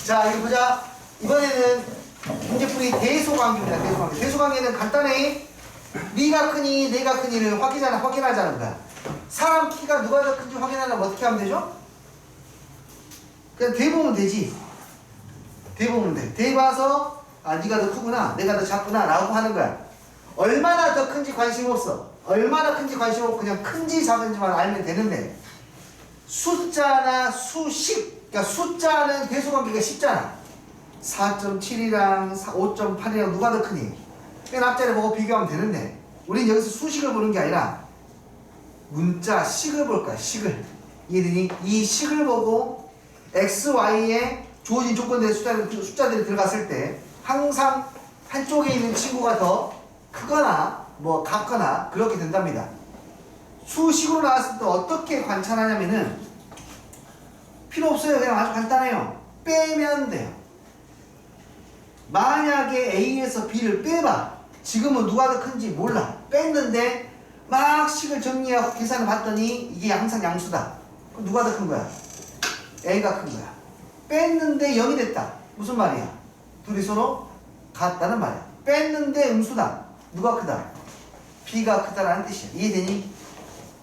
자, 여기 보자. 이번에는 문제풀이 대소관계입니다. 대소관계. 대소관계는 간단해. 네가 크니 내가 크니를 확인하자는 거야. 사람 키가 누가 더 큰지 확인하려면 어떻게 하면 되죠? 그냥 대보면 되지. 대보면 돼. 대봐서 아 네가 더 크구나 내가 더 작구나 라고 하는 거야. 얼마나 더 큰지 관심 없어. 얼마나 큰지 관심 없고 그냥 큰지 작은지만 알면 되는데 숫자나 수식, 그러니까 숫자는 대소관계가 쉽잖아. 4.7이랑 5.8이랑 누가 더 크니? 맨 앞자리 보고 비교하면 되는데 우린 여기서 수식을 보는 게 아니라 문자 식을 볼 거야. 식을. 이해되니? 이 식을 보고 x, y에 주어진 조건들의 숫자들이 들어갔을 때 항상 한쪽에 있는 친구가 더 크거나 뭐 같거나 그렇게 된답니다. 수식으로 나왔을 때 어떻게 관찰하냐면은 필요 없어요. 그냥 아주 간단해요. 빼면 돼요. 만약에 A에서 B를 빼봐. 지금은 누가 더 큰지 몰라. 뺐는데 막 식을 정리하고 계산을 봤더니 이게 항상 양수다. 그럼 누가 더 큰 거야? A가 큰 거야. 뺐는데 0이 됐다. 무슨 말이야? 둘이 서로 같다는 말이야. 뺐는데 음수다. 누가 크다? B가 크다라는 뜻이야. 이해되니?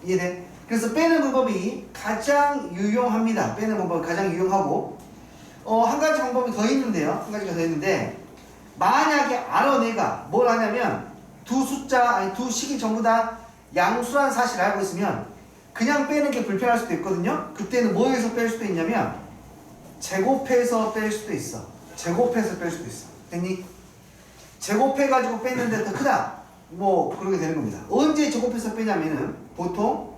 이해돼? 그래서 빼는 방법이 가장 유용합니다. 빼는 방법이 가장 유용하고 한 가지 방법이 더 있는데요. 한 가지가 더 있는데 만약에 알아 내가 뭘 하냐면 두 숫자 아니 두 식이 전부 다 양수라는 사실을 알고 있으면 그냥 빼는 게 불편할 수도 있거든요. 그때는 뭐에서 뺄 수도 있냐면 제곱해서 뺄 수도 있어. 제곱해서 뺄 수도 있어. 됐니? 제곱해가지고 뺐는데 더 크다. 뭐 그렇게 되는 겁니다. 언제 제곱해서 빼냐면은 보통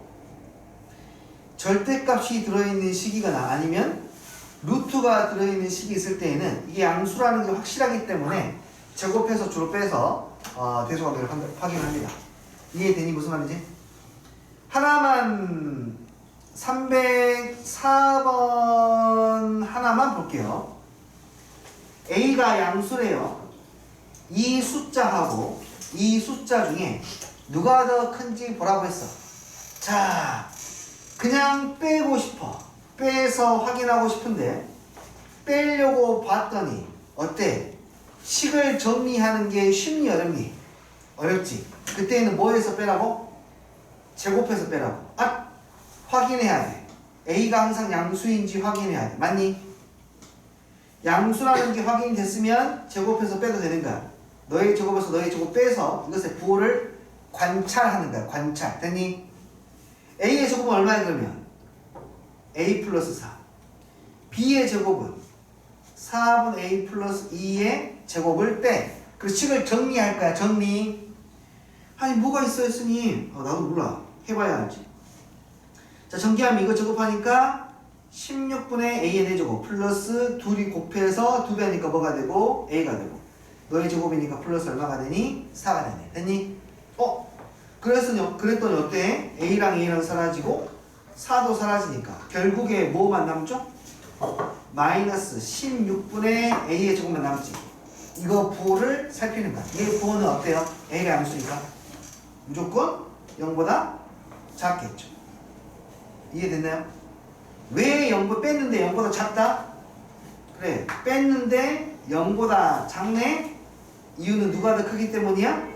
절대값이 들어있는 식이거나 아니면 루트가 들어있는 식이 있을 때에는 이게 양수라는 게 확실하기 때문에 제곱해서 주로 빼서 대소관계를 확인합니다. 이해되니? 무슨 말인지? 하나만 304번 하나만 볼게요. A가 양수래요. 이 숫자하고 이 숫자 중에 누가 더 큰지 보라고 했어. 자, 그냥 빼고 싶어. 빼서 확인하고 싶은데 빼려고 봤더니 어때? 식을 정리하는 게 쉽니 어렵니? 어렵지. 그때는 뭐해서 빼라고? 제곱해서 빼라고. 확인해야 돼. A가 항상 양수인지 확인해야 돼. 맞니? 양수라는 게 확인이 됐으면 제곱해서 빼도 되는 거야. 너의 제곱에서 너의 제곱 빼서 이것의 부호를 관찰하는 거야. 관찰. 됐니? A의 제곱은 얼마야 그러면? A 플러스 4. B의 제곱은 4분 A 플러스 2의 제곱을 빼. 그래서 식을 정리할 거야. 정리. 아니 뭐가 있어요 스님? 나도 몰라. 해봐야 알지. 자 정리하면 이거 제곱하니까 16분의 A의 4제곱 플러스 둘이 곱해서 2배 하니까 뭐가 되고 A가 되고 너의 제곱이니까 플러스 얼마가 되니? 4가 되네. 됐니? 그랬더니 어때? A랑 사라지고 4도 사라지니까 결국에 뭐만 남죠? 마이너스 16분의 A의 제곱만 남지. 이거 부호를 살피는 거야. 이 부호는 어때요? A가 양수니까 무조건 0보다 작겠죠. 이해됐나요? 왜 0보 뺐는데 0보다 작다? 그래, 뺐는데 0보다 작네? 이유는 누가 더 크기 때문이야?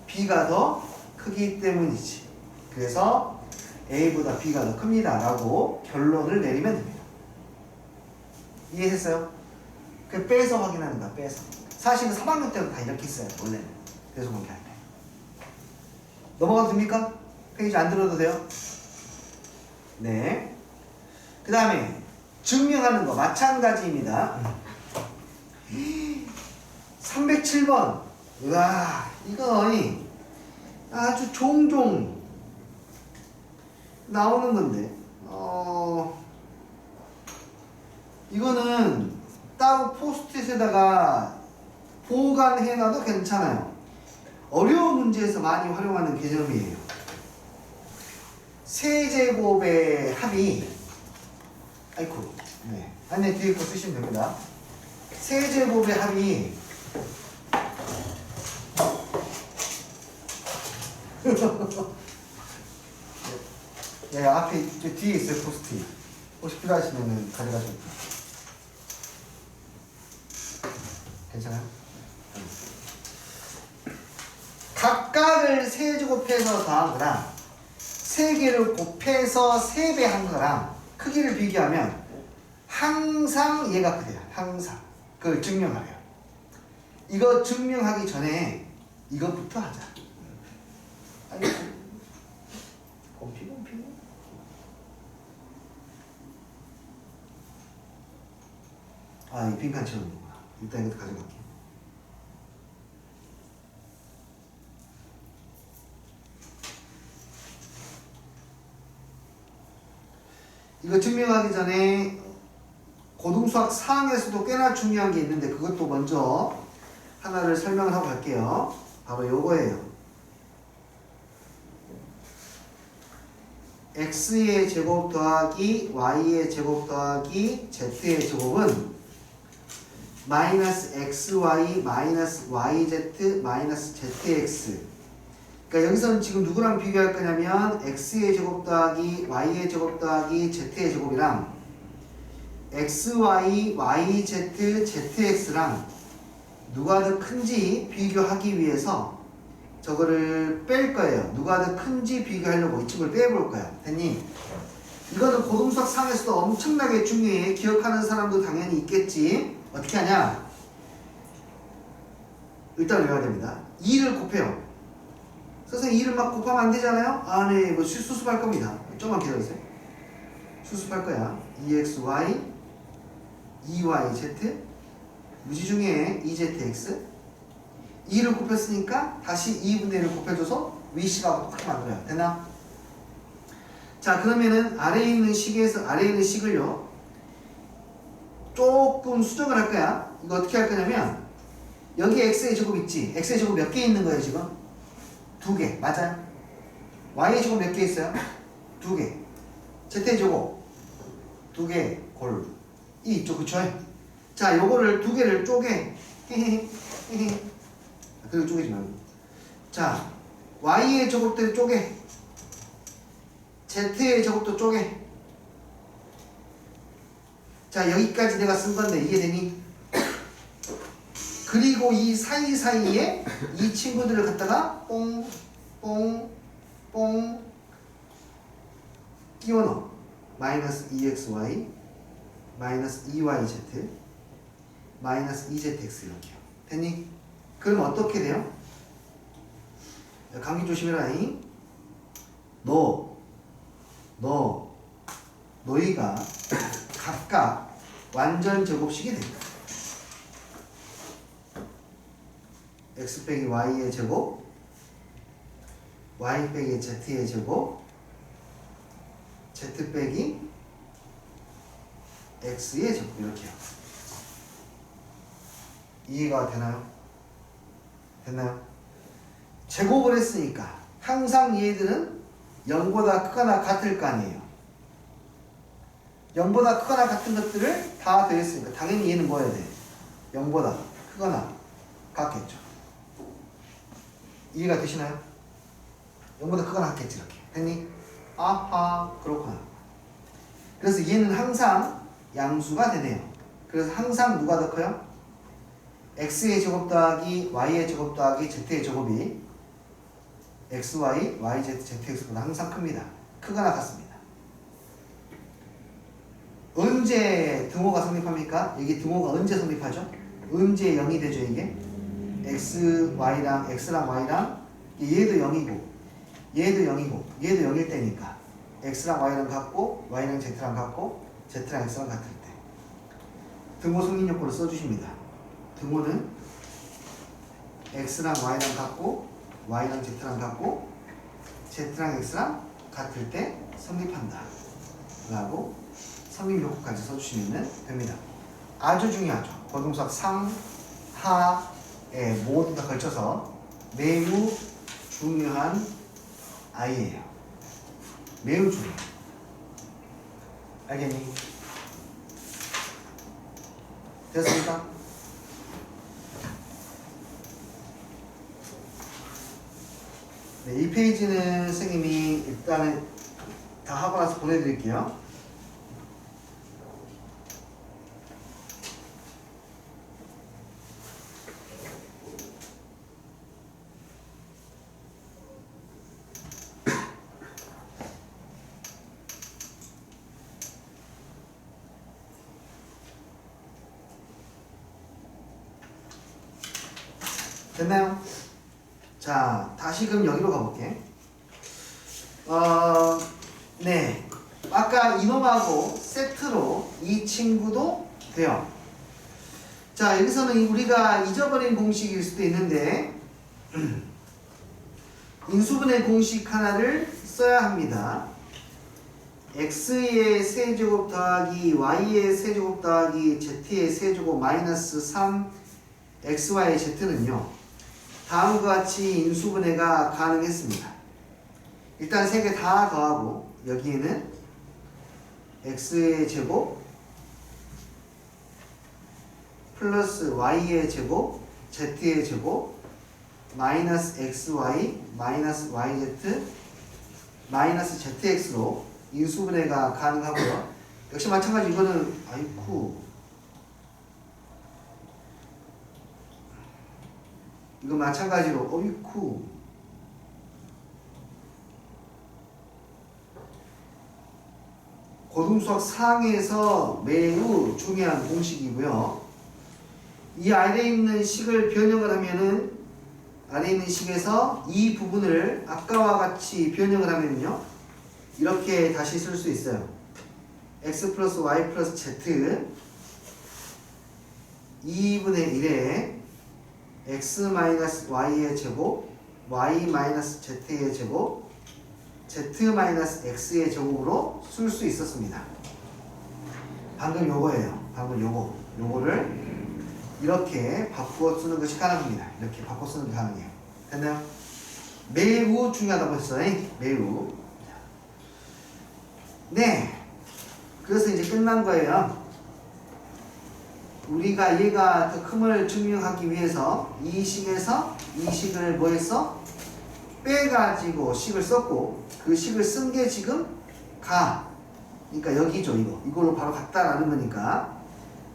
B가 더 크기 때문이지. 그래서 A보다 B가 더 큽니다 라고 결론을 내리면 됩니다. 이해했어요? 그 빼서 확인하는 거야. 빼서. 사실은 3학년 때도 다 이렇게 했어요. 원래는 대소관계 할 때. 넘어가도 됩니까? 페이지 안 들어도 돼요? 네. 그 다음에 증명하는 거 마찬가지입니다. 307번. 우와, 이거 아주 종종 나오는 건데 이거는 따로 포스트잇에다가 보관해놔도 괜찮아요. 어려운 문제에서 많이 활용하는 개념이에요. 세제곱의 합이 아이쿠 네. 안에 뒤에 거 쓰시면 됩니다. 세제곱의 합이 네, 앞에 뒤에 있어요. 포스트잇. 혹시 필요하시면 가져가셔도 돼요. 괜찮아요? 각각을 3제곱해서 더한 거랑 3개를 곱해서 3배 한 거랑 크기를 비교하면 항상 얘가 크대요. 항상. 그걸 증명하래요. 이거 증명하기 전에 이것부터 하자. 아니, 곰피. 아, 이 빈칸 채우는구나. 일단 이것도 가져갈게. 이거 증명하기 전에 고등수학 4학년에서도 꽤나 중요한 게 있는데 그것도 먼저 하나를 설명을 하고 갈게요. 바로 요거예요. x의 제곱 더하기 y의 제곱 더하기 z의 제곱은 마이너스 xy 마이너스 yz 마이너스 zx. 그러니까 여기서는 지금 누구랑 비교할 거냐면 x의 제곱 더하기 y의 제곱 더하기 z의 제곱이랑 xy yz zx랑 누가 더 큰지 비교하기 위해서 저거를 뺄 거예요. 누가 더 큰지 비교하려고 이 친구를 빼볼 거야. 됐니? 이거는 고등수학 상에서도 엄청나게 중요해. 기억하는 사람도 당연히 있겠지. 어떻게 하냐? 일단 외워야 됩니다. 2를 곱해요. 선생님 2를 막 곱하면 안 되잖아요? 아, 네. 뭐 수습할 겁니다. 좀만 기다리세요. 수습할 거야. 2xy 2yz 무지 중에 2zx 2를 곱했으니까 다시 2분의 1을 곱해줘서 위식하고 똑같이 만들어요. 됐나? 자, 그러면은 아래에 있는 식을요 조금 수정을 할 거야. 이거 어떻게 할 거냐면 여기 x의 제곱 있지? x의 제곱 몇 개 있는 거예요 지금? 2개. 맞아요? y의 제곱 몇 개 있어요? 2개. z의 제곱 2개 골. 이 있죠, 그쵸? 자, 요거를 2개를 쪼개. 그리고 쪼개지 말고. 자, y의 제곱들 쪼개. z의 제곱도 쪼개. 자, 여기까지 내가 쓴 건데 이해되니? 그리고 이 사이사이에 이 친구들을 갖다가 뽕 끼워 넣어. 마이너스 2xy 마이너스 2yz 마이너스 2zx 이렇게요. 됐니? 그럼 어떻게 돼요? 감기 조심해라. 너희가 각각 완전 제곱식이 된다. x 빼기 y의 제곱 y 빼기 z의 제곱 z 빼기 x의 제곱 이렇게요. 이해가 되나요? 됐나요? 제곱을 했으니까 항상 얘들은 0보다 크거나 같을 거 아니에요. 0보다 크거나 같은 것들을 다 더했으니까 당연히 얘는 뭐 해야 돼? 0보다 크거나 같겠죠. 이해가 되시나요? 0보다 크거나 같겠지 이렇게. 됐니? 아하, 그렇구나. 그래서 얘는 항상 양수가 되네요. 그래서 항상 누가 더 커요? x의 제곱 더하기 y의 제곱 더하기 z의 제곱이 xy, yz, zx보다 항상 큽니다. 크거나 같습니다. 언제 등호가 성립합니까? 여기 등호가 언제 성립하죠? 언제 0이 되죠 이게? x랑 y랑 얘도 0이고 얘도 0이고 얘도 0일 때니까 x랑 y랑 같고 y랑 z랑 같고 z랑 x랑 같을 때 등호 성립 요건을 써주십니다. 등호는 x랑 y랑 같고 y랑 z랑 같고 z랑 x랑 같을 때 성립한다 라고 성립 요건까지 써주시면 됩니다. 아주 중요하죠. 고등수학 상, 하에 모두 다 걸쳐서 매우 중요한 아이예요. 매우 중요해. 알겠니? 됐습니까? 네, 이 페이지는 선생님이 일단은 다 하고 나서 보내드릴게요. 됐나요? 자, 다시금 여기로 가볼게. 네. 아까 이놈하고 세트로 이 친구도 돼요. 자, 여기서는 우리가 잊어버린 공식일 수도 있는데, 인수분해 공식 하나를 써야 합니다. x의 세제곱 더하기 y의 세제곱 더하기 z의 세제곱 마이너스 3 xy z는요. 다음과 같이 인수분해가 가능했습니다. 일단 세 개 다 더하고 여기에는 x의 제곱 플러스 y의 제곱 z의 제곱 마이너스 xy 마이너스 yz 마이너스 zx로 인수분해가 가능하고요. 역시 마찬가지 이거는 아이쿠 이거 마찬가지로 어이쿠 고등수학 상에서 매우 중요한 공식이고요. 이 아래에 있는 식을 변형을 하면은 아래에 있는 식에서 이 부분을 아까와 같이 변형을 하면요. 이렇게 다시 쓸 수 있어요. x 플러스 y 플러스 z 2분의 1에 x 마이너스 y의 제곱 y 마이너스 z의 제곱 z 마이너스 x의 제곱으로 쓸 수 있었습니다. 방금 요거예요. 방금 요거를 이렇게 바꾸어 쓰는 것이 가능합니다. 이렇게 바꿔 쓰는 게 가능해요. 됐나요? 매우 중요하다고 했어요. 매우. 네. 그래서 이제 끝난 거예요. 우리가 얘가 더 큼을 증명하기 위해서 이 식에서 이 식을 뭐 했어? 빼가지고 식을 썼고 그 식을 쓴 게 지금 가. 그러니까 여기죠. 이걸로 바로 같다라는 거니까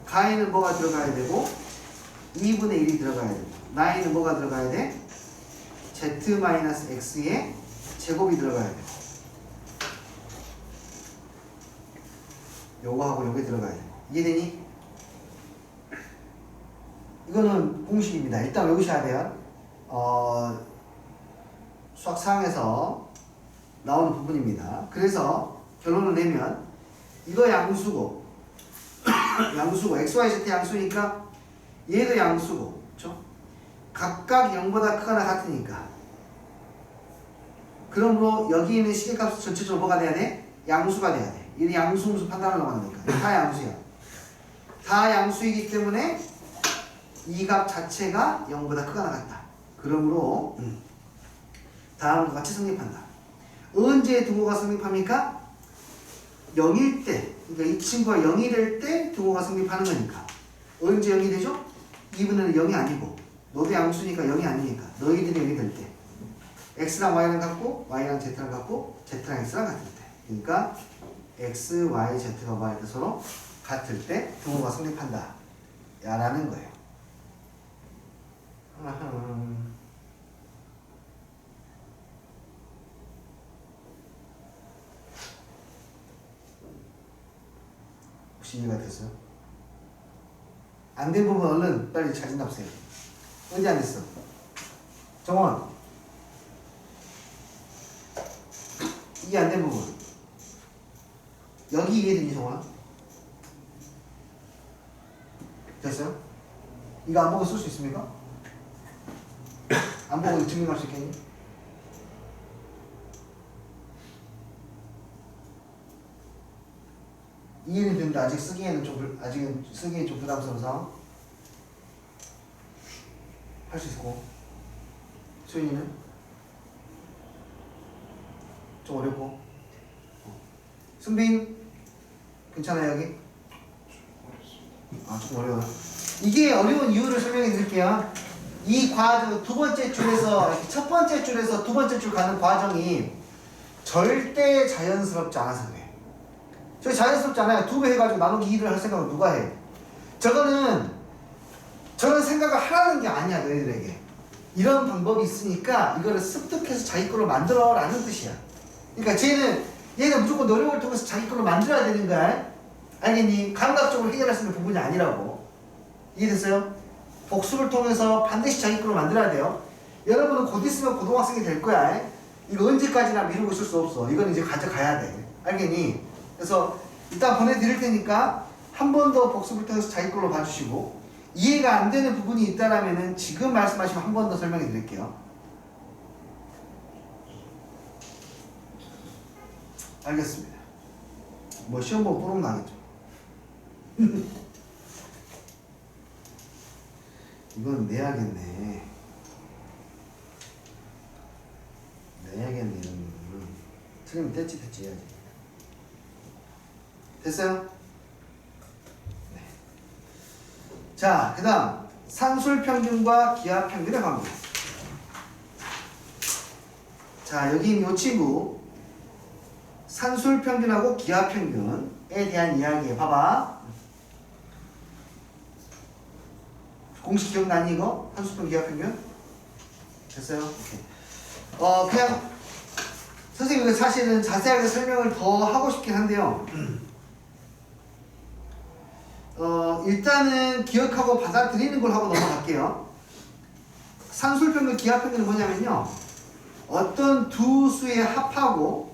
가에는 뭐가 들어가야 되고 2분의 1이 들어가야 되고 나에는 뭐가 들어가야 돼? z-x의 제곱이 들어가야 돼. 요거하고 요게 들어가야 돼. 이해되니? 이거는 공식입니다. 일단 외우셔야 돼요. 수학 상에서 나오는 부분입니다. 그래서 결론을 내면 이거 양수고 양수고 xy z 양수니까 얘도 양수고 그렇죠? 각각 0보다 크거나 같으니까 그러므로 여기 있는 시계값 전체적으로 뭐가 돼야 돼? 양수가 돼야 돼. 이 양수음수 판단하려고 하니까 다 양수야. 다 양수이기 때문에 이 값 자체가 0보다 크거나 같다. 그러므로 다음과 같이 성립한다. 언제 등호가 성립합니까? 0일 때, 그러니까 이 친구가 0이 될 때 등호가 성립하는 거니까. 언제 0이 되죠? 2분의 0이 아니고 너도 양수니까 0이 아니니까 너희들이 0이 될 때 x랑 y랑 같고 y랑 z랑 같고 z랑 x랑 같을 때 그러니까 x, y, z가 뭐할 때 서로 같을 때 등호가 성립한다 라는 거예요. 혹시 이해가 됐어요? 안 된 부분 얼른 빨리 자진답세요. 언제 안 됐어? 정원 이게 안 된 부분 여기 이해되니 정원아? 됐어요? 이거 안 보고 쓸 수 있습니까? 안 보고 증명할 수 있겠니? 이해는 되는데 아직은 쓰기에는 좀 부담스러워서 할 수 있고 소윤이는 좀 어렵고 승빈 괜찮아요 여기? 아 조금 어려워요. 이게 어려운 이유를 설명해 드릴게요. 이 과정 두 번째 줄에서 첫 번째 줄에서 두 번째 줄 가는 과정이 절대 자연스럽지 않아서 그래. 저 자연스럽지 않아요. 2배 해가지고 나누기 2를 할 생각은 누가 해? 저는 생각을 하라는 게 아니야 너희들에게. 이런 방법이 있으니까 이거를 습득해서 자기 걸로 만들어 라는 뜻이야. 그러니까 얘는 무조건 노력을 통해서 자기 걸로 만들어야 되는 거야. 알겠니? 감각적으로 해결할 수 있는 부분이 아니라고. 이해됐어요? 복습을 통해서 반드시 자기 걸로 만들어야 돼요. 여러분은 곧 있으면 고등학생이 될 거야. 이거 언제까지나 미루고 있을 수 없어. 이건 이제 가져가야 돼. 알겠니? 그래서 이따 보내드릴 테니까 한 번 더 복습을 통해서 자기 걸로 봐주시고, 이해가 안 되는 부분이 있다라면은 지금 말씀하시면 한 번 더 설명해 드릴게요. 알겠습니다. 뭐 시험 보면 뽀록 나겠죠. 이건 내야겠네. 내야겠네. 틀리면 됐지 해야지. 됐어요? 네. 자, 그 다음 산술평균과 기하평균의 관계. 자, 여기 있는 이 친구 산술평균하고 기하평균에 대한 이야기 봐봐. 공식 기억나니 이거? 산술평균, 기하평균? 됐어요? 오케이. 그냥 선생님이 사실은 자세하게 설명을 더 하고 싶긴 한데요. 일단은 기억하고 받아들이는 걸 하고 넘어갈게요. 산술평균, 기하평균은 뭐냐면요, 어떤 두 수의 합하고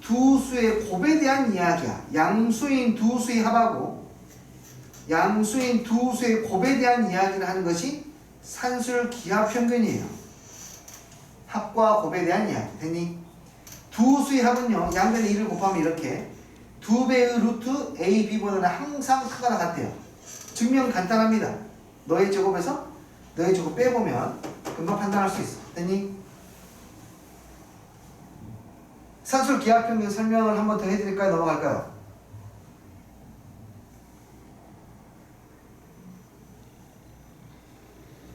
두 수의 곱에 대한 이야기야. 양수인 두 수의 합하고 양수인 두 수의 곱에 대한 이야기를 하는 것이 산술 기하평균이에요. 합과 곱에 대한 이야기. 됐니? 두 수의 합은요, 양변에 1을 곱하면 이렇게 2배의 루트 a, b보다는 항상 크거나 같대요. 증명 간단합니다. 너의 제곱에서 너의 제곱 빼보면 금방 판단할 수 있어. 됐니? 산술 기하평균 설명을 한 번 더 해드릴까요? 넘어갈까요?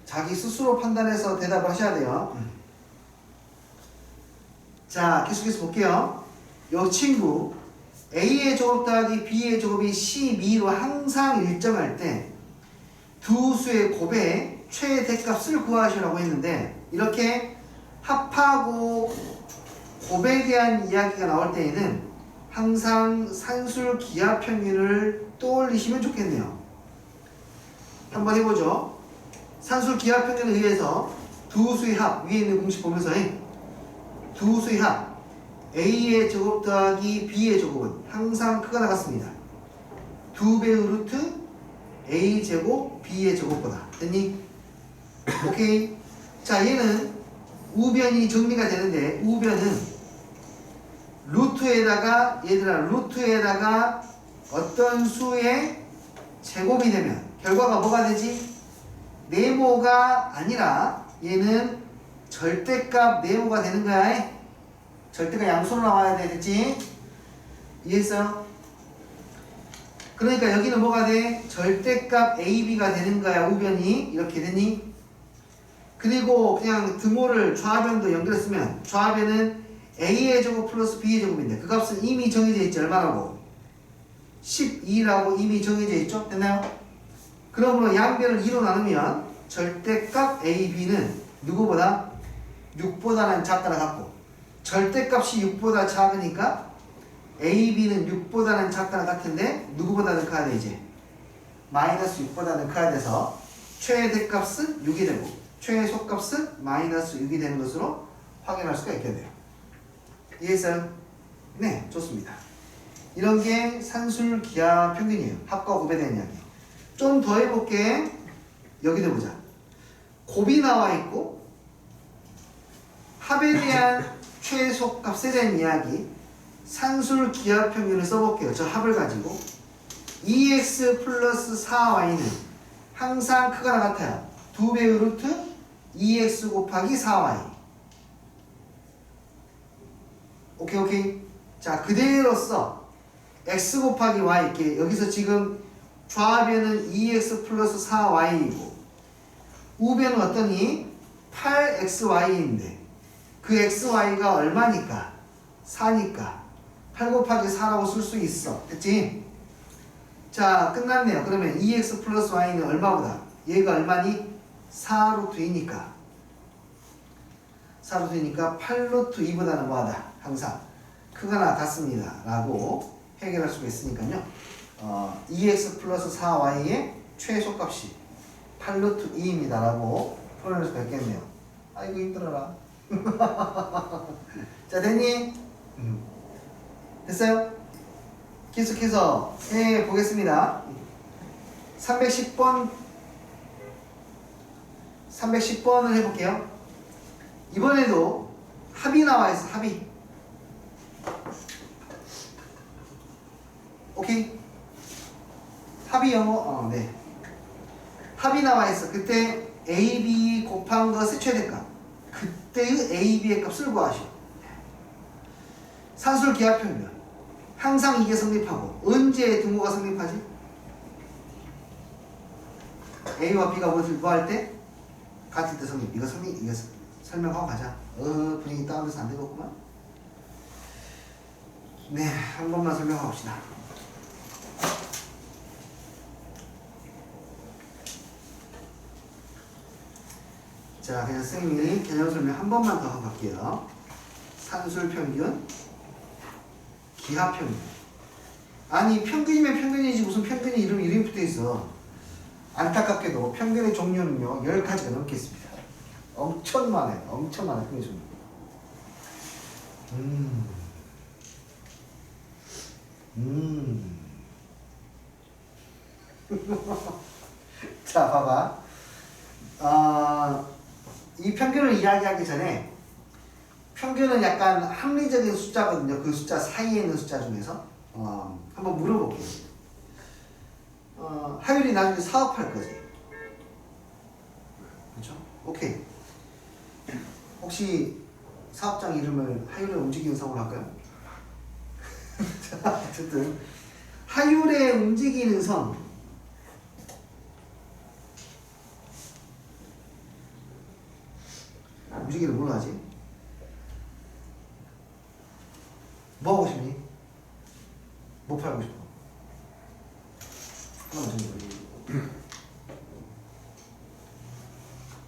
자기 스스로 판단해서 대답을 하셔야 돼요. 자, 계속해서 볼게요. 이 친구 A의 제곱 더하기 B의 제곱이 12로 항상 일정할 때 두 수의 곱의 최대값을 구하시라고 했는데, 이렇게 합하고 곱에 대한 이야기가 나올 때에는 항상 산술 기하평균을 떠올리시면 좋겠네요. 한번 해보죠. 산술 기하평균에 의해서 두 수의 합, 위에 있는 공식 보면서 두 수의 합 A의 제곱 더하기 B의 제곱은 항상 크거나 같습니다. 2배의 루트 A 제곱 B의 제곱보다. 됐니? 오케이. 자, 얘는 우변이 정리가 되는데, 우변은 루트에다가 얘들아 루트에다가 어떤 수의 제곱이 되면 결과가 뭐가 되지? 네모가 아니라 얘는 절대값 네모가 되는 거야. 절대가 양수로 나와야 돼. 됐지? 이해했어요? 그러니까 여기는 뭐가 돼? 절대값 AB가 되는 거야. 우변이 이렇게 되니? 그리고 그냥 등호를 좌변도 연결했으면 좌변은 A의 제곱 플러스 B의 제곱인데 그 값은 이미 정해져 있지. 얼마라고? 12라고 이미 정해져 있죠? 됐나요? 그러므로 양변을 2로 나누면 절대값 AB는 누구보다? 6보다는 작거나 같고, 절대값이 6보다 작으니까 AB는 6보다는 작거나 같은데 누구보다는 커야 돼. 이제 마이너스 6보다는 커야 돼서 최대값은 6이 되고 최소값은 마이너스 6이 되는 것으로 확인할 수가 있게 돼요. 이해했어요? 네, 좋습니다. 이런 게 산술 기하평균이에요. 합과 곱에 대한 이야기. 좀 더 해볼게. 여기도 보자. 곱이 나와 있고 합에 대한 최소값에 대한 이야기, 산술 기하평균을 써볼게요. 저 합을 가지고 2x 플러스 4y는 항상 크거나 같아요. 2배의 루트 2x 곱하기 4y. 오케이. 자, 그대로 써. x 곱하기 y 이렇게. 여기서 지금 좌변은 2x 플러스 4y이고 우변은 어떠니? 8xy인데 그 xy가 얼마니까? 4니까 8 곱하기 4라고 쓸 수 있어. 됐지? 자, 끝났네요. 그러면 2x 플러스 y는 얼마보다? 얘가 얼마니? 4루트이니까 8루트 2보다는 뭐하다? 항상 크거나 같습니다 라고 해결할 수가 있으니까요. 2x 플러스 4y의 최소값이 8루트 2입니다 라고 풀어낼 수가 있겠네요. 아이고 힘들어라. 자 됐니? 됐어요? 계속해서 해 보겠습니다. 310번을 해볼게요. 이번에도 합이 나와 있어. 합이. 오케이? 합이 영어 네. 합이 나와 있어. 그때 A, B 곱한 거 세쳐야 될까? 그때의 A, B의 값을 구하시오. 산술 기하평면. 항상 이게 성립하고 언제 등호가 성립하지? A와 B가 무엇을 구할 때? 같을 때 성립. 이거 설명하고 가자. 분위기 다운돼서 안 되겠구만. 네, 한 번만 설명해 봅시다. 자, 그냥 쌤이 개념 설명 한 번만 더 하고 갈게요. 산술 평균, 기하 평균. 아니, 평균이면 평균이지 무슨 평균이 이름이 붙어 있어. 안타깝게도 평균의 종류는요 10가지가 넘게 있습니다. 엄청 많아요. 엄청 많아요. 평균의 종류. 자, 봐봐. 이 평균을 이야기하기 전에 평균은 약간 합리적인 숫자거든요. 그 숫자 사이에 있는 숫자 중에서 한번 물어볼게요. 하율이 나중에 사업할 거지. 그렇죠? 오케이. 혹시 사업장 이름을 하율의 움직이는 성으로 할까요? 자, 어쨌든 하율의 움직이는 성. 움직이는 뭘로 하지? 뭐 하고 싶니? 뭐 팔고 싶어? 하나만 정해봐.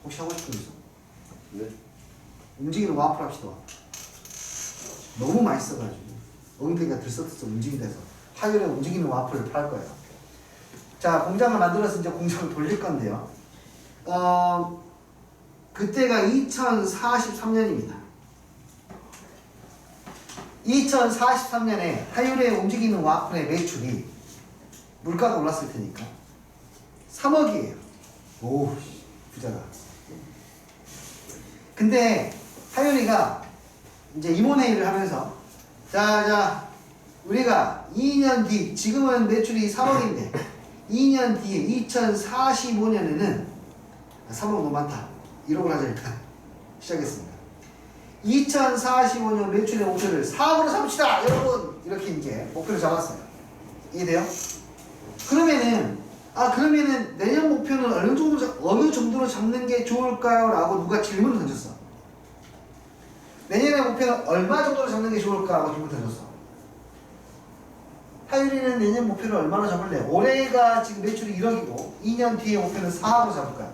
혹시 하고 싶은 거 있어? 네. 움직이는 와플 합시다. 너무 맛있어가지고 엉덩이가 들썩들썩 움직인다해서 하율에 움직이는 와플을 팔 거예요. 자, 공장을 만들어서 이제 공장을 돌릴 건데요. 그때가 2043년입니다. 2043년에 하율에 움직이는 와플의 매출이 물가가 올랐을 테니까 3억이에요. 오, 부자다. 근데 하율이가 이제 임원회의를 하면서 자 우리가 2년 뒤 지금은 매출이 3억인데 2년 뒤에 2045년에는 3억 너무 많다. 1억을 하자 일단 시작했습니다. 2045년 매출의 목표를 4억으로 잡읍시다 여러분. 이렇게 이제 목표를 잡았어요. 이해돼요? 그러면은 내년 목표는 어느 정도로 잡는 게 좋을까요? 라고 누가 질문을 던졌어. 내년의 목표는 얼마 정도로 잡는 게 좋을까? 라고 질문을 던졌어. 하율이는 내년 목표를 얼마나 잡을래? 올해가 지금 매출이 1억이고 2년 뒤에 목표는 4억으로 잡을 거야.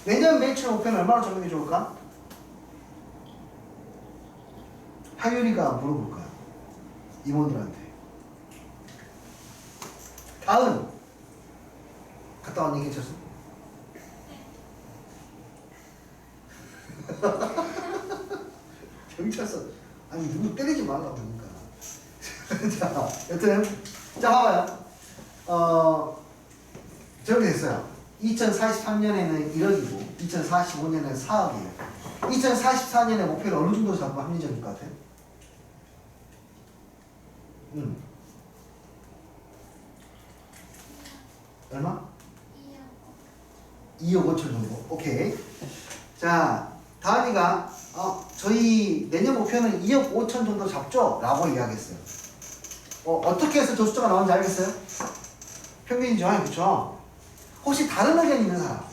내년 매출 목표는 얼마나 잡는 게 좋을까? 하율이가 물어볼 거야. 임원들한테. 다음. 갔다 온 얘기 해줬어? 경찰서. 아니, 누구 때리지 말라고 그러니까. 자, 여튼. 자, 봐봐요. 저렇게 됐어요. 2043년에는 1억이고 2045년에는 4억이에요. 2044년에 목표를 어느 정도 잡으면 합리적일 것 같아요? 얼마? 2억 5천 정도. 오케이. 자, 다은이가 저희 내년 목표는 2억 5천 정도 잡죠? 라고 이야기했어요. 어떻게 해서 저 숫자가 나오는지 알겠어요? 평균이죠. 그렇죠? 혹시 다른 의견 있는 사람?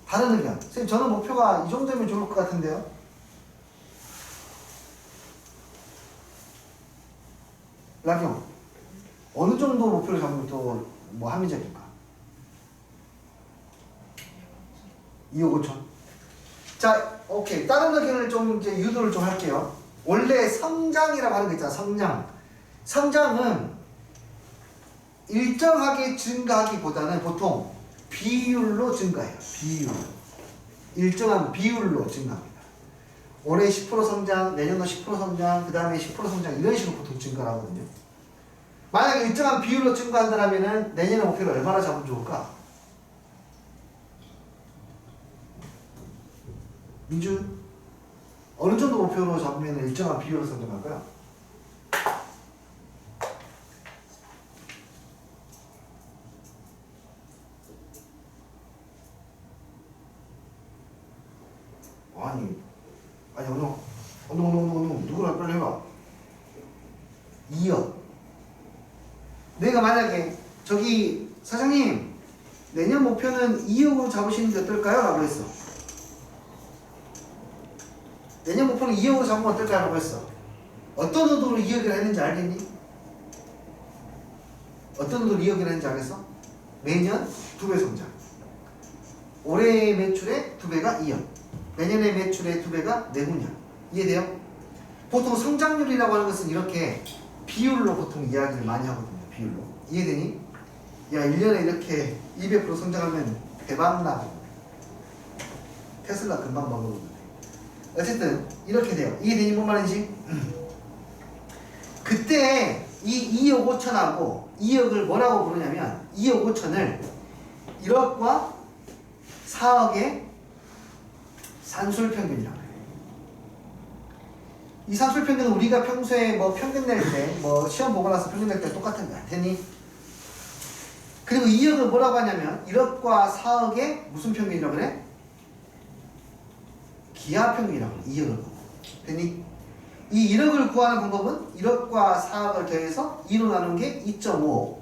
다른 의견. 선생님, 저는 목표가 이 정도면 좋을 것 같은데요? 락형, 어느 정도 목표를 잡으면 또 뭐 합리적일까? 2억 5천. 자, 오케이. 다른 의견을 좀 이제 유도를 좀 할게요. 원래 성장이라고 하는 거 있잖아. 성장. 성장은 일정하게 증가하기보다는 보통 비율로 증가해요. 비율. 일정한 비율로 증가합니다. 올해 10% 성장, 내년도 10% 성장, 그 다음에 10% 성장 이런 식으로 보통 증가를 하거든요. 만약에 일정한 비율로 증가한다면 내년의 목표를 얼마나 잡으면 좋을까? 민주 어느 정도 목표로 잡으면 일정한 비율로 성장할까요? 아니 누구랑 빨리 해봐. 2억. 내가 만약에 저기 사장님 내년 목표는 2억으로 잡으시는 게 어떨까요? 라고 했어. 내년 목표는 2억으로 잡으면 어떨까요? 라고 했어. 어떤 의도로 2억이라 했는지 알겠니? 어떤 의도로 2억이라 했는지 알겠어? 매년 2배 성장. 올해의 매출의 2배가 2억. 내년의 매출의 2배가 내후년. 이해돼요? 보통 성장률이라고 하는 것은 이렇게 비율로 보통 이야기를 많이 하거든요. 비율로. 이해되니? 야 1년에 이렇게 200% 성장하면 대박나. 테슬라 금방 먹어보는데. 어쨌든 이렇게 돼요. 이해되니 뭔 말인지? 그때 이 2억 5천하고 2억을 뭐라고 부르냐면 2억 5천을 1억과 4억의 산술평균이라고 해요. 이 산술평균은 우리가 평소에 뭐 평균 낼 때, 뭐 시험 보고 나서 평균 낼 때 똑같은 거야. 되니? 그리고 2억을 뭐라고 하냐면 1억과 4억의 무슨 평균이라고 그래? 기하평균이라고 그래. 2억을 보고. 되니? 이 1억을 구하는 방법은 1억과 4억을 더해서 2로 나눈 게 2.5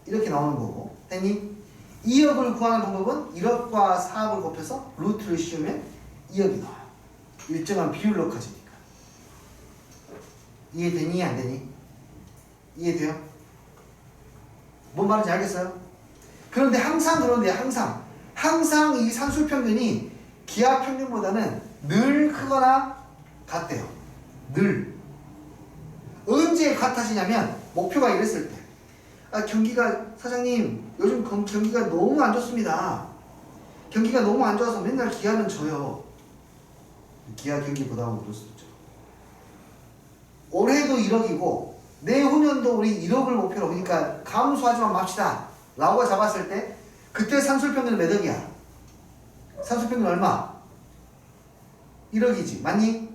이렇게 나오는 거고. 되니? 2억을 구하는 방법은 1억과 4억을 곱해서 루트를 씌우면 2억이 나와요. 일정한 비율로 커지니까. 이해되니 안 되니? 이해돼요? 뭔 말인지 알겠어요? 그런데 항상 이 산술평균이 기하평균보다는 늘 크거나 같대요. 늘. 언제 같아지냐면 목표가 이랬을 때. 아, 경기가 사장님 요즘 경기가 너무 안 좋습니다. 경기가 너무 안 좋아서 맨날 기아는 져요. 기아 경기 보다 보면 그럴 수도 있죠. 올해도 1억이고 내후년도 우리 1억을 목표로 그러니까 감소하지만 맙시다 라고 잡았을 때 그때 산술평균은 몇 억이야? 산술평균 얼마? 1억이지. 맞니?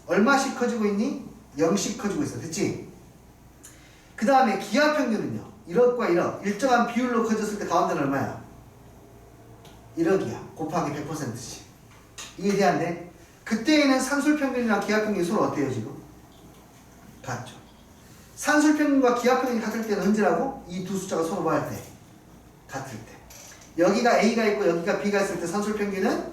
얼마씩 커지고 있니? 0씩 커지고 있어. 됐지? 그 다음에 기하평균은요. 1억과 1억 일정한 비율로 커졌을 때 가운데는 얼마야? 1억이야. 곱하기 100%씩. 이해돼 안 돼? 그때에는 산술평균이랑 기하평균이 서로 어때요 지금? 같죠. 산술평균과 기하평균이 같을 때는 언제라고? 이 두 숫자가 서로 뭐 할 때? 같을 때. 여기가 A가 있고 여기가 B가 있을 때 산술평균은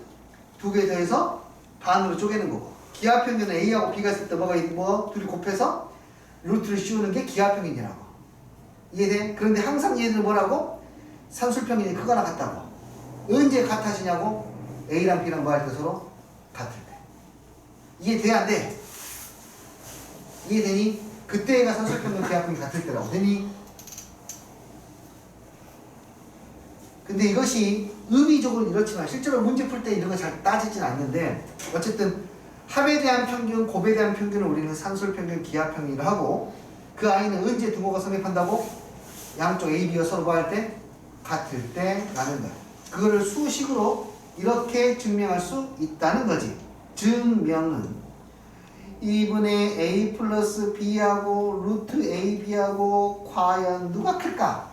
두 개 더해서 반으로 쪼개는 거고 기하평균은 A하고 B가 있을 때 뭐 둘이 곱해서 루트를 씌우는 게 기하평균이라고. 이해돼? 그런데 항상 얘네들 뭐라고? 산술평균이 크거나 같다고. 언제 같아지냐고? A랑 B랑 뭐 할 때 서로 같을 때. 이해돼 안 돼? 이해되니? 그때가 산술평균 기하평균이 같을 때라고. 되니? 근데 이것이 의미적으로 이렇지만 실제로 문제 풀 때 이런 거 잘 따지진 않는데 어쨌든 합에 대한 평균, 곱에 대한 평균을 우리는 산술평균, 기하평균을 하고 그 아이는 언제 등호가 성립한다고? 양쪽 A, B가 서로 뭐 할 때? 같을 때 라는 거야. 그거를 수식으로 이렇게 증명할 수 있다는 거지. 증명은 2분의 A 플러스 B하고 루트 AB하고 과연 누가 클까?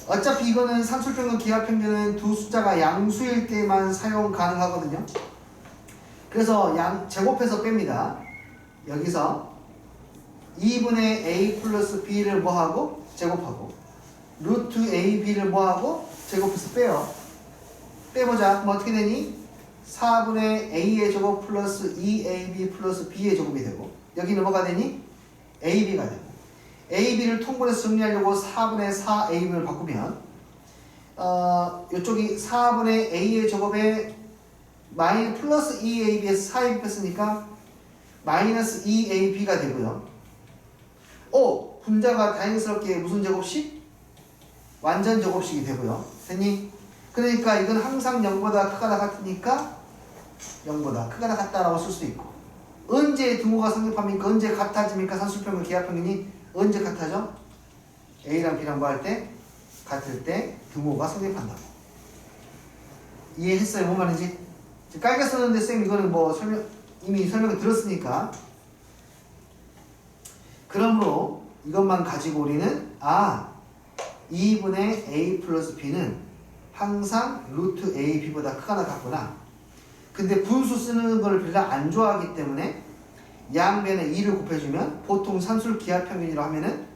어차피 이거는 산술평균, 기하평균은 두 숫자가 양수일 때만 사용 가능하거든요. 그래서 제곱해서 뺍니다. 여기서 2분의 A 플러스 B를 뭐하고? 제곱하고 루트 AB를 뭐하고? 제곱해서 빼요. 빼보자. 그럼 어떻게 되니? 4분의 A의 제곱 플러스 2AB 플러스 B의 제곱이 되고 여기는 뭐가 되니? AB가 되고 AB를 통분해서 정리하려고 4분의 4AB를 바꾸면 이쪽이 4분의 A의 제곱에 마이너스 플러스 2AB에서 4AB 뺐으니까 마이너스 2AB가 되고요. 분자가 다행스럽게 무슨 제곱식? 완전 제곱식이 되고요. 됐니? 그러니까 이건 항상 0보다 크거나 같으니까 0보다 크거나 같다라고 쓸 수도 있고, 언제 등호가 성립합니까? 언제 같아집니까? 산술평균 기하평균이 언제 같아져? A랑 B랑 뭐 할 때? 같을 때 등호가 성립한다고. 이해했어요? 뭔 말인지? 깔게 썼는데 쌤 이거는 뭐 이미 설명을 들었으니까. 그러므로 이것만 가지고 우리는 2분의 A 플러스 B는 항상 루트 A, B보다 크거나 같구나. 근데 분수 쓰는 걸 별로 안 좋아하기 때문에 양변에 2를 곱해주면 보통 산술 기하평균이라고 하면은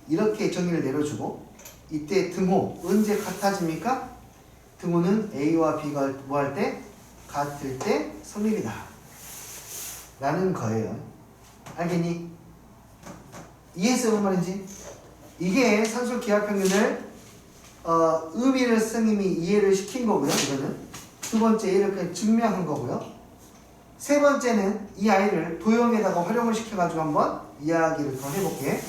이렇게 정의를 내려주고, 이때 등호 언제 같아집니까? 등호는 A와 B가 뭐 할 때? 같을 때 성립이다 라는 거예요. 알겠니? 이해했어요? 뭔 말인지? 이게 산술 기하평균을 의미를 선생님이 이해를 시킨 거고요. 이거는 두 번째 이렇게 증명한 거고요. 세 번째는 이 아이를 도형에다가 활용을 시켜가지고 한번 이야기를 더 해볼게.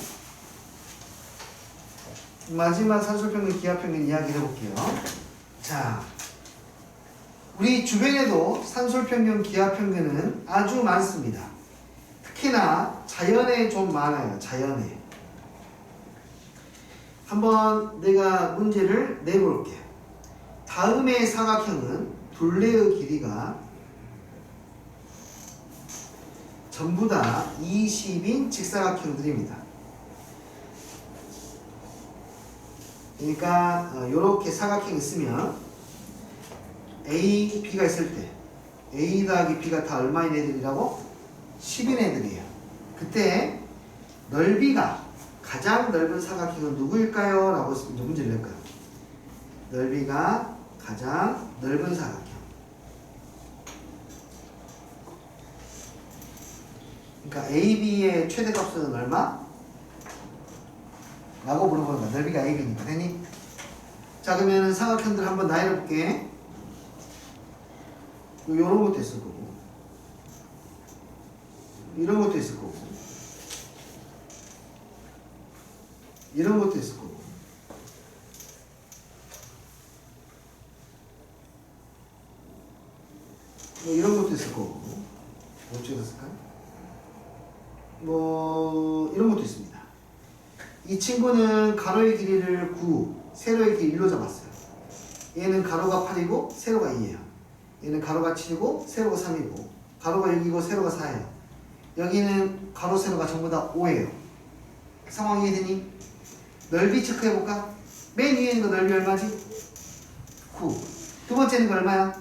마지막 산술평균 기하평균 이야기 해볼게요. 자, 우리 주변에도 산술평균 기하평균은 아주 많습니다. 특히나 자연에 좀 많아요. 자연에. 한번 내가 문제를 내볼게. 다음의 사각형은 둘레의 길이가 전부 다 20인 직사각형들입니다. 그러니까 이렇게 사각형이 있으면 A, B가 있을 때 A 더하기 B가 다 얼마인 애들이라고? 10인 애들이에요. 그때 넓이가 가장 넓은 사각형은 누구일까요? 라고 문제를 낼 거예요. 넓이가 가장 넓은 사각형. 그러니까 AB의 최대값은 얼마? 라고 물어보는 거야. 넓이가 AB니까. 되니? 자, 그러면 사각형들 한번 나열해볼게. 요런 것도 있을 거고, 이런 것도 있을 거고, 이런 것도 있을 거고, 뭐 이런 것도 있을 거고, 어떻게 됐을까요? 뭐 이런 것도 있습니다. 이 친구는 가로의 길이를 9, 세로의 길이 1로 잡았어요. 얘는 가로가 8이고 세로가 2예요. 얘는 가로가 7이고 세로가 3이고, 가로가 6이고 세로가 4예요. 여기는 가로 세로가 전부 다 5예요. 상황 이해되니? 넓이 체크해볼까? 맨 위에 있는 거 넓이 얼마지? 9. 두 번째는 거 얼마야?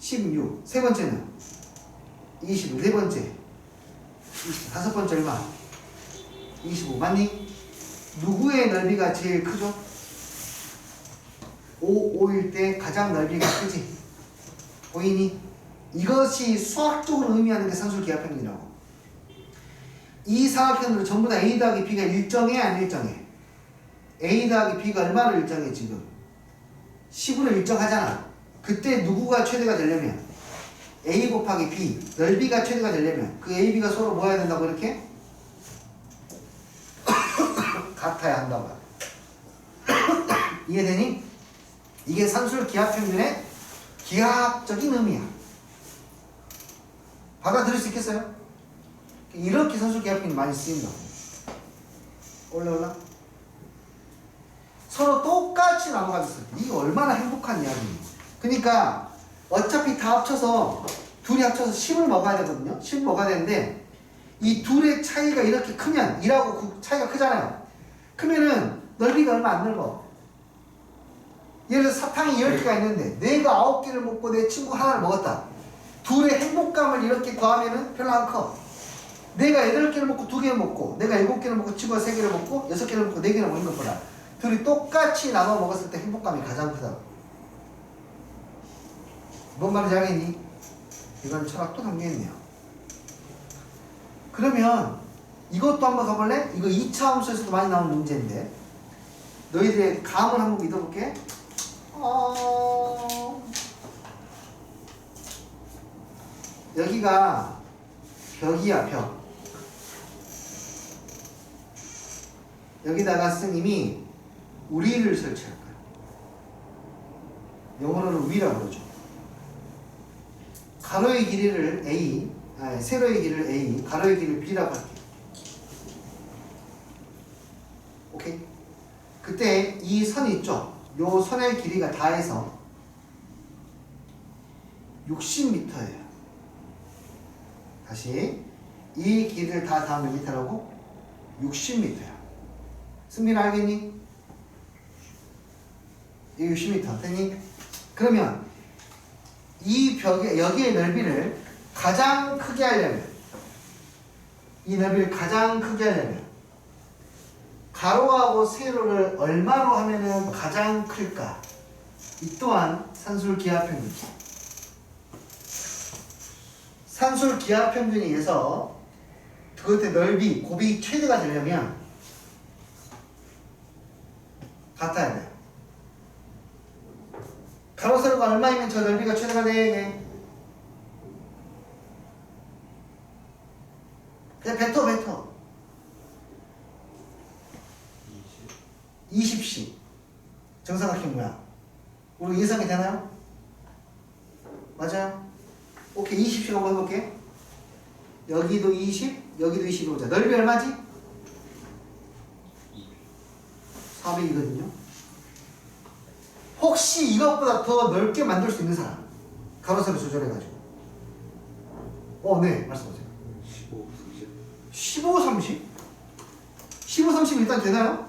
16. 세 번째는 25. 네 번째 20. 다섯 번째 얼마? 25. 맞니? 누구의 넓이가 제일 크죠? 5일 때 가장 넓이가 크지? 보이니? 이것이 수학적으로 의미하는 게 산술 기하평균이라고. 이 사각형들은 전부 다 A 더하기 B가 일정해, 안 일정해? A 더하기 B가 얼마를 일정해 지금? 10으로 일정하잖아. 그때 누구가 최대가 되려면 A 곱하기 B, 넓이가 최대가 되려면 그 A, B가 서로 뭐 해야 된다고 이렇게? 같아야 한다고. 이해되니? 이게 산술 기하평균의 기하학적인 의미야. 받아들일 수 있겠어요? 이렇게 산술 기하평균이 많이 쓰인다고. 올라? 서로 똑같이 나눠가졌어요. 이게 얼마나 행복한 이야기예요. 그러니까 어차피 다 합쳐서 둘이 합쳐서 10을 먹어야 되거든요. 10을 먹어야 되는데 이 둘의 차이가 이렇게 크면 2하고 차이가 크잖아요. 크면은 넓이가 얼마 안 넓어. 예를 들어 사탕이 10개가 있는데 내가 9개를 먹고 내 친구 하나를 먹었다. 둘의 행복감을 이렇게 더하면은 별로 안 커. 내가 8개를 먹고 2개를 먹고, 내가 7개를 먹고 친구가 3개를 먹고 6개를 먹고 4개를 먹는 것보다 둘이 똑같이 나눠 먹었을 때 행복감이 가장 크다고. 뭔 말인지 알겠니? 이건 철학도 담겨있네요. 그러면 이것도 한번 가볼래? 이거 2차 함수에서도 많이 나오는 문제인데 너희들의 감을 한번 믿어볼게. 여기가 벽이야, 벽. 여기다가 스님이 우리를 설치할 거야. 영어로는 위라고 그러죠. 가로의 길이를 A, 세로의 길이를 A, 가로의 길이를 B라고 할게요. 오케이? 그때 이 선 있죠? 요 선의 길이가 다 해서 60m예요. 다시 이 길이를 다 더하면 몇 미터라고? 60m야. 승민아 알겠니? 이 60m 됐니? 그러면 이 벽에 여기의 넓이를 가장 크게 하려면 이 넓이를 가장 크게 하려면 가로하고 세로를 얼마로 하면은 가장 클까? 이 또한 산술기하평균. 산술기하평균에 의해서 그것의 넓이, 곱이 최대가 되려면 같아야 돼요. 가로 세로가 얼마이면 저 넓이가 최대가 돼? 그냥 뱉어. 20씩. 정사각형 뭐야? 우리 예상이 되나요? 맞아요? 오케이, 20씩 한번 해볼게. 여기도 20, 여기도 20이 오자. 넓이 얼마지? 400이거든요. 혹시 이것보다 더 넓게 만들 수 있는 사람? 가로세로 조절해가지고. 네, 말씀하세요. 15, 30? 15, 30 일단 되나요?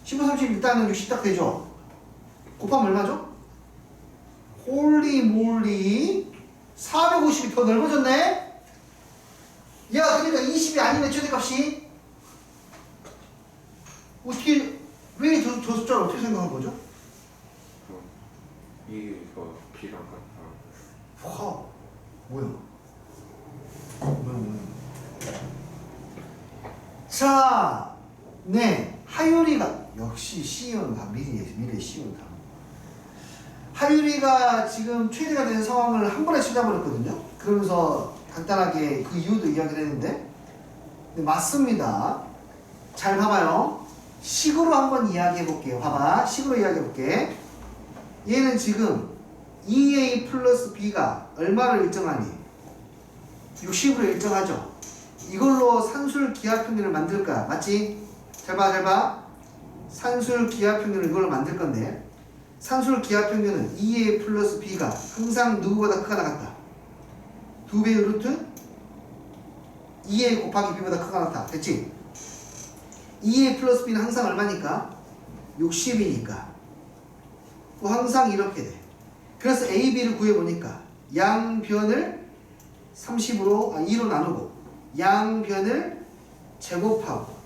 15, 30 일단은 60 딱 되죠? 곱하면 얼마죠? 홀리 몰리 450이 더 넓어졌네? 야, 그러니까 20이 아니네, 최대값이. 어떻게, 왜 저 숫자를 어떻게 생각한 거죠? 이거 B랑 같아. 와, 뭐야? 자, 네, 하율이가 역시 시온 다 미래 시온 다. 하율이가 지금 최대가 된 상황을 한 번에 찾아버렸거든요. 그러면서 간단하게 그 이유도 이야기를 했는데, 네, 맞습니다. 잘 봐봐요. 식으로 한번 이야기해 볼게요. 봐봐, 식으로 이야기해 볼게. 얘는 지금 2A 플러스 B가 얼마를 일정하니? 60으로 일정하죠. 이걸로 산술 기하평균을 만들 거야. 맞지? 잘 봐. 산술 기하평균을 이걸로 만들 건데, 산술 기하평균은 2A 플러스 B가 항상 누구보다 크거나 같다. 2배의 루트 2A 곱하기 B보다 크거나 같다. 됐지? 2A 플러스 B는 항상 얼마니까? 60이니까. 또 항상 이렇게 돼. 그래서 A, B를 구해보니까 양변을 30으로 2로 나누고 양변을 제곱하고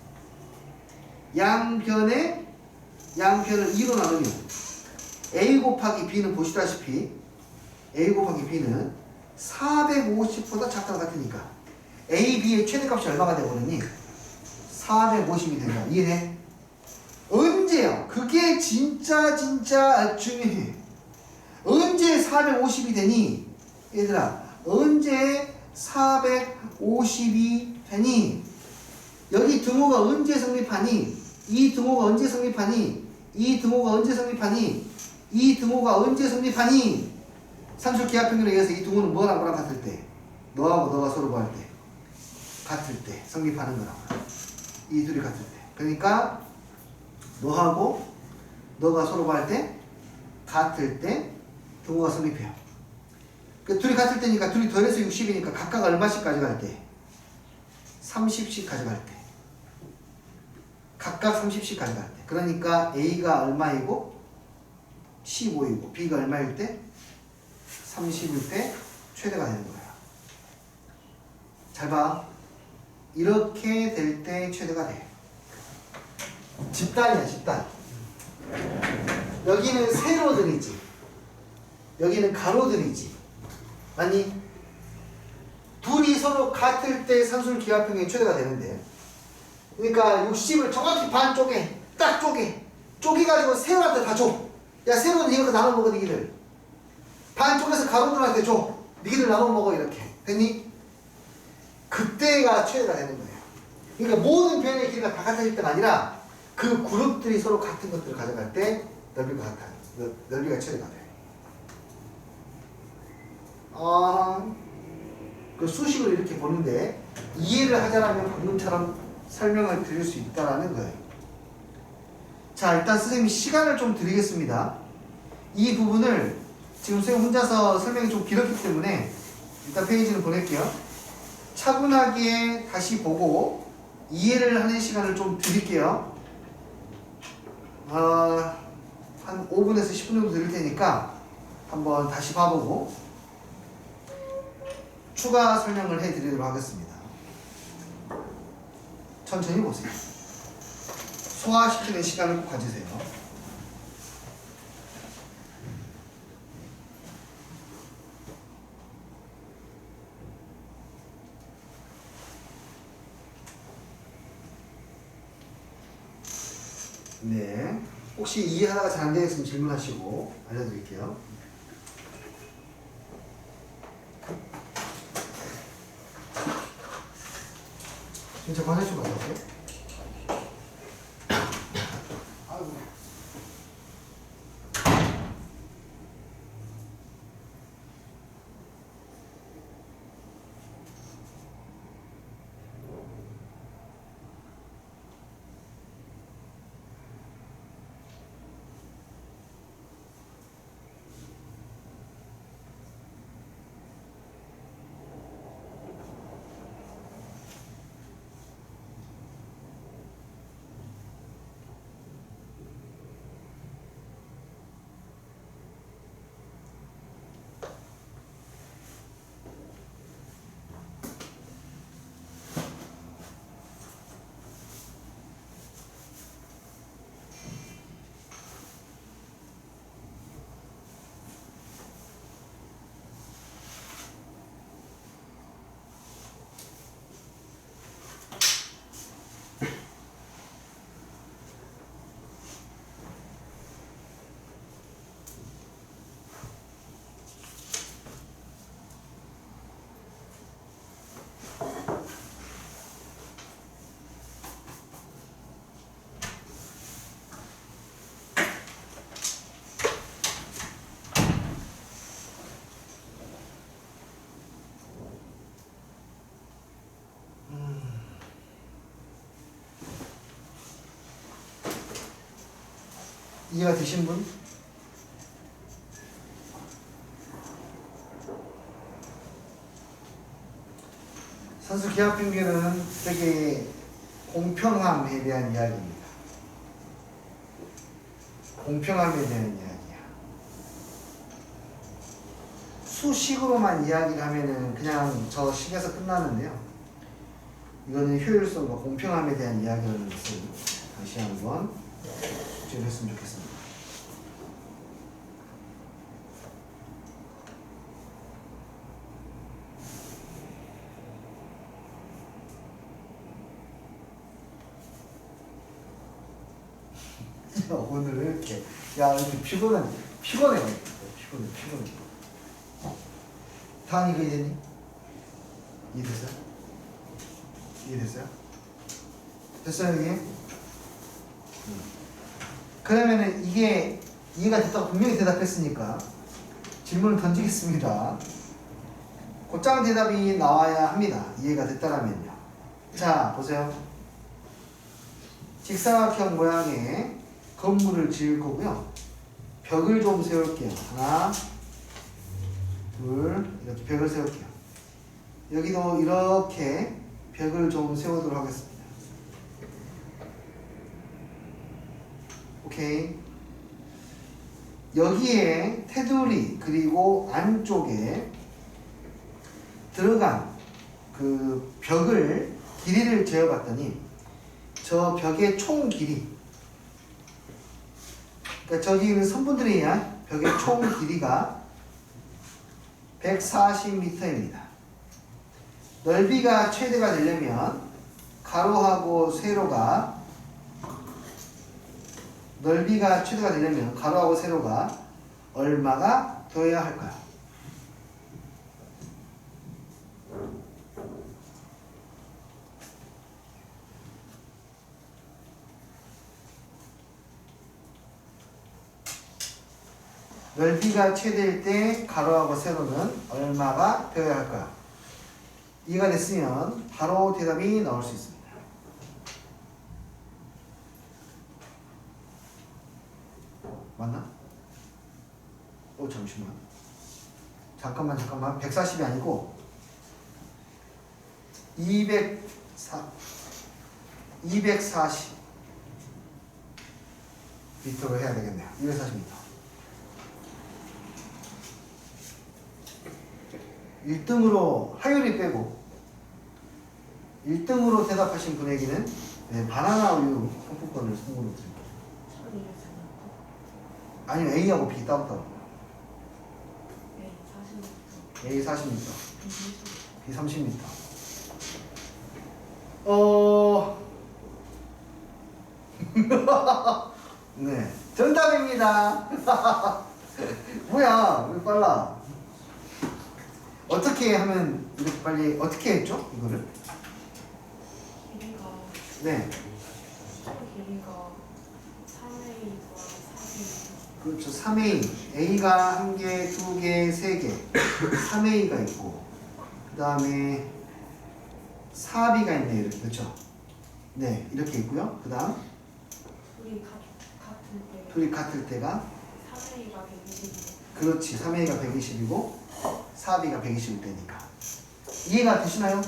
양변을 2로 나누면 A 곱하기 B는 보시다시피 A 곱하기 B는 450보다 작거나 같으니까 A, B의 최대값이 얼마가 되버리니? 450이 된다. 이해돼? 언제요? 그게 진짜 중요해. 언제 450이 되니? 얘들아, 언제 450이 되니? 여기 등호가 언제 성립하니? 이 등호가 언제 성립하니? 이 등호가 언제 성립하니? 이 등호가 언제 성립하니? 산술 기하평균에 의해서 이 등호는 뭐랑 뭐랑 같을 때? 너하고 너가 서로 구할 때 같을 때 성립하는 거라고. 이 둘이 같을 때. 그러니까 너하고 너가 서로 구할 때 같을 때 등호가 성립해요. 그 둘이 같을 때니까 둘이 더해서 60이니까 각각 얼마씩 가져갈 때? 30씩 가져갈 때. 각각 30씩 가져갈 때. 그러니까 A가 얼마이고 15이고 B가 얼마일 때? 30일 때 최대가 되는 거야. 잘 봐. 이렇게 될 때 최대가 돼. 집단이야, 집단. 여기는 세로들이지. 여기는 가로들이지. 아니, 둘이 서로 같을 때 산술 기하평균이 최대가 되는데, 그러니까 60을 정확히 반 쪼개, 딱 쪼개가지고 세로한테 다 줘. 야, 세로는 이거 나눠 먹어, 니들. 반 쪼개서 가로들한테 줘. 니들 나눠 먹어, 이렇게. 됐니? 그때가 최대가 되는 거예요. 그러니까 모든 변의 길이가 다 같아질 때가 아니라 그 그룹들이 서로 같은 것들을 가져갈 때 넓이가 같아요. 넓이가 최대가 돼요. 그 수식을 이렇게 보는데 이해를 하자라면 방금처럼 설명을 드릴 수 있다라는 거예요. 자, 일단 선생님이 시간을 좀 드리겠습니다. 이 부분을 지금 선생님 혼자서 설명이 좀 길었기 때문에 일단 페이지는 보낼게요. 차분하게 다시 보고 이해를 하는 시간을 좀 드릴게요. 한 5분에서 10분 정도 드릴 테니까 한번 다시 봐보고 추가 설명을 해드리도록 하겠습니다. 천천히 보세요. 소화시키는 시간을 꼭 가지세요. 네. 혹시 이해하다가 잘 안 되겠으면 질문하시고 알려드릴게요. 진짜 화장실 좀 갔다 올게요. 아이고. 이해가 되신 분? 산수 기하 평균은 되게 공평함에 대한 이야기입니다. 공평함에 대한 이야기야. 수식으로만 이야기를 하면은 그냥 저 식에서 끝나는데요. 이거는 효율성과 공평함에 대한 이야기라는 것을 다시 한번 숙지를 했으면 좋겠습니다. 오늘은 이렇게 이렇게 피곤해. 피곤해. 다음 이거 이해됐니? 이해됐어요? 이해됐어요? 됐어요 이게? 그러면은 이게 이해가 됐다고 분명히 대답했으니까 질문을 던지겠습니다. 곧장 대답이 나와야 합니다. 이해가 됐다라면요. 자 보세요. 직사각형 모양의 건물을 지을 거고요. 벽을 좀 세울게요. 하나, 둘, 이렇게 벽을 세울게요. 여기도 이렇게 벽을 좀 세우도록 하겠습니다. 오케이. 여기에 테두리 그리고 안쪽에 들어간 그 벽을 길이를 재어봤더니 저 벽의 총 길이, 그러니까 저기 있는 선분들이야 벽의 총 길이가 140m입니다. 넓이가 최대가 되려면 가로하고 세로가 넓이가 최대가 되려면 가로하고 세로가 얼마가 더해야 할까요? 넓이가 최대일 때 가로하고 세로는 얼마가 되어야 할까요? 이해가 됐으면 바로 대답이 나올 수 있습니다. 맞나? 잠시만. 잠깐만. 140이 아니고 240 미터로 해야 되겠네요. 240m. 1등으로 하율이 빼고 1등으로 대답하신 분에게는 바나나 우유 상품권을 선물로 드립니다. 아니면 A하고 B 따로따로. A 40m, B 30m. 네, 정답입니다. 뭐야, 왜 빨라? 어떻게 하면 이렇게 빨리 어떻게 했죠? 이거를? 길이가 네, 길이가 3A와 4A. 그렇죠. 3A. A가 1개, 2개, 3개. 3A가 있고, 그 다음에 4B가 있네요. 이렇게. 그렇죠? 네, 이렇게 있고요. 그 다음, 둘이 같을 때 둘이 같을 때가, 3A가 120. 그렇지. 3A가 120이고, 4B가 120일 때니까. 이해가 되시나요?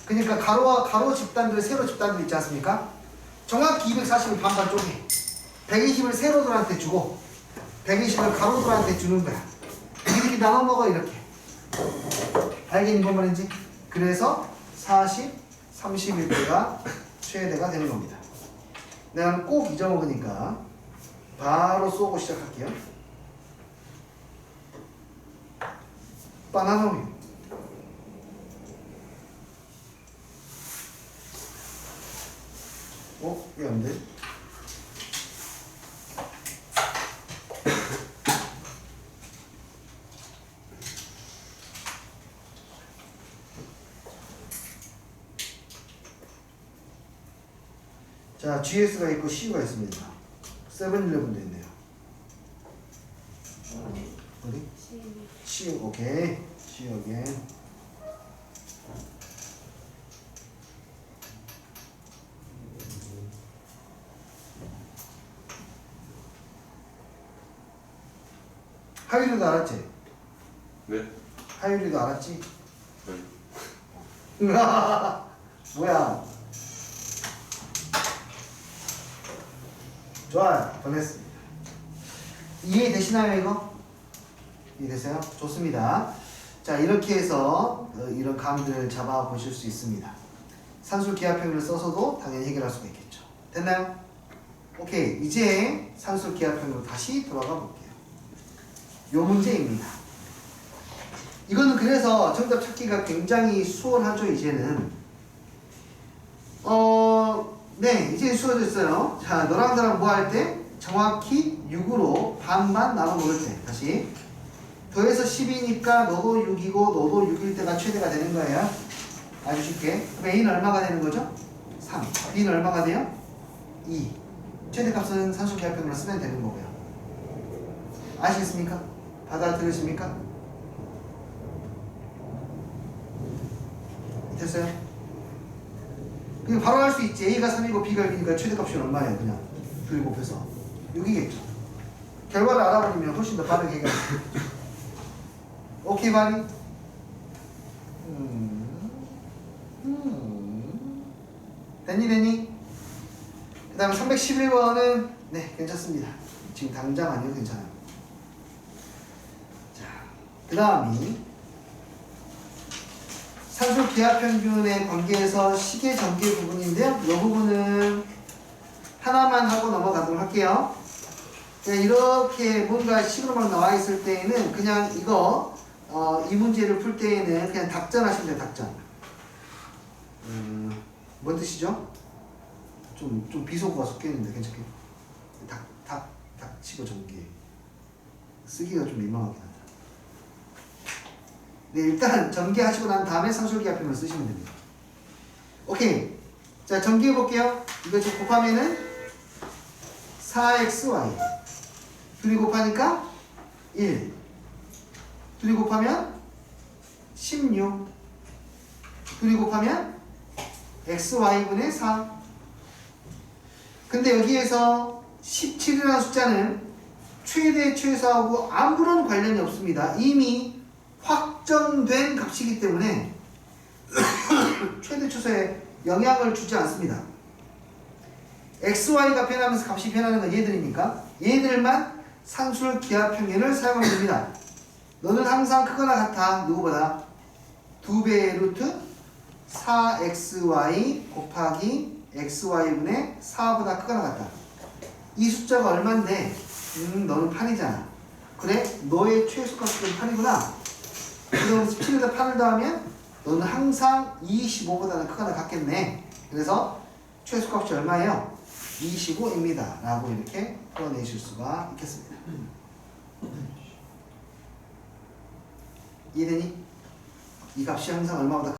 그러니까 가로 집단들, 세로 집단들 있지 않습니까? 정확히 240을 반반 쪼개. 120을 세로들한테 주고 120을 가로들한테 주는 거야. 이렇게 나눠 먹어 이렇게. 알겠니 뭔 말인지? 그래서 40, 30일 때가 최대가 되는 겁니다. 내가 꼭 잊어먹으니까 바로 쏘고 시작할게요. 바나나 우유. 왜 안 돼? 자, GS가 있고 CU가 있습니다. 세븐일레븐도 있네요. 어디? CU, 오케이. CU again. 하율이도 알았지? 네? 하율이도 알았지? 네. 뭐야? 좋아요. 보냈습니다. 이해되시나요, 이거? 이해되세요? 좋습니다. 자, 이렇게 해서 이런 감들을 잡아 보실 수 있습니다. 산술 기하평균을 써서도 당연히 해결할 수가 있겠죠. 됐나요? 오케이. 이제 산술 기하평균으로 다시 돌아가 볼게요. 요 문제입니다. 이거는 그래서 정답 찾기가 굉장히 수월하죠, 이제는. 네, 이제 수월해졌어요. 자, 너랑 나랑 뭐 할 때? 정확히 6으로 반반 나눠 먹을 때. 다시. 더해서 10이니까 너도 6이고 너도 6일 때가 최대가 되는 거예요. 아주 쉽게. 그럼 A는 얼마가 되는 거죠? 3. B는 얼마가 돼요? 2. 최대값은 산술기하평으로 쓰면 되는 거고요. 아시겠습니까? 받아들으십니까? 됐어요? 그냥 바로 할 수 있지. A가 3이고 B가 6이니까 최대값이 얼마예요? 그냥 둘이 곱해서 6이겠죠. 결과를 알아버리면 훨씬 더 빠르게 해결할 수 있겠죠. 오케이 바리? 됐니? 그 다음에 311번은 네 괜찮습니다. 지금 당장 아니어도 괜찮아요. 자, 그 다음이 산술 기하평균의 관계에서 시계 전개 부분인데요. 이 부분은 하나만 하고 넘어가도록 할게요. 그냥 이렇게 뭔가 식으로만 나와 있을 때에는 그냥 이거 이 문제를 풀 때에는 그냥 답전하시면 돼요. 답전. 뭔 뜻이죠? 좀 비속어가 섞여있는데 괜찮겠죠? 닥치고 전개. 쓰기가 좀 민망하긴 하다. 네, 일단 전개하시고 난 다음에 산술기하평을 쓰시면 됩니다. 오케이. 자, 전개해 볼게요. 이거 좀 곱하면은 4xy 둘이 곱하니까 1. 둘이 곱하면 16. 둘이 곱하면 xy분의 4. 근데 여기에서 17이라는 숫자는 최대 최소하고 아무런 관련이 없습니다. 이미 확정된 값이기 때문에 최대 최소에 영향을 주지 않습니다. xy가 변하면서 값이 변하는 건 얘들이니까 얘들만 산술 기하 평면을 사용하면 됩니다. 너는 항상 크거나 같아. 누구보다 2배의 루트 4xy 곱하기 xy분의 4보다 크거나 같다. 이 숫자가 얼만데 너는 8이잖아. 그래? 너의 최소값은 8이구나. 그럼 17에다 8을 더하면 너는 항상 25보다는 크거나 같겠네. 그래서 최소값이 얼마예요? 25입니다. 라고 이렇게 풀어내실 수가 있겠습니다. 이해되니? 이 값이 항상 얼마보다